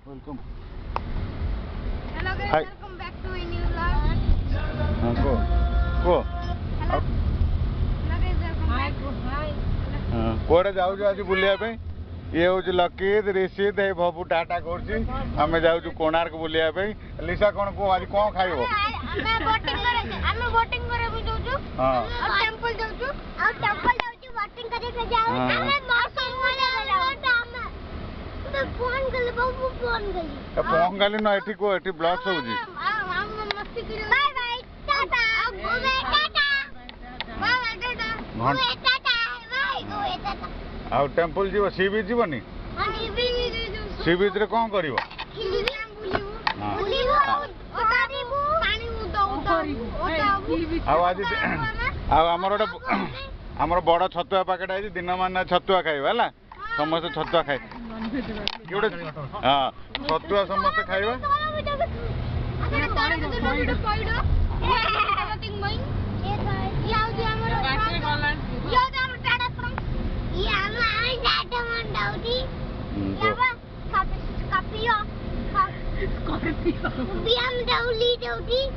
Welcome. Hello guys, Hi. welcome back to a new vlog. Go. Hello. Hello guys, welcome back. कुआडे जाऊँ आज बुलिया पे ये हूँ लकीत ऋषित ए भबू टाटा करछि हमें जाऊँ कोणार्क बुलिया पे लिसा कौन को आज कौन खाइबो हमें बोटिंग करे भी जाऊँ हां और टेंपल जाऊँ बोटिंग करे के जाऊँ हमें मौसम वाले जाऊँ तो फोन गली बाबू फोन गली ना एठी को एठी ब्लॉक होउजी हम मस्ती करी बाय बाय टाटा गुवे टाटा बाय बाय टाटा गुवे टाटा बाय गुवे टाटा आ टेंपल जीव सी बीच जीवनी सी बीच रे कौन करिवो आमर बड़ छतुआ पैकेट आई दिन मान छतुआ खाइबा है समस्त छतुआ खाइ गोटे हाँ छतुआ समस्त खाइबा BMW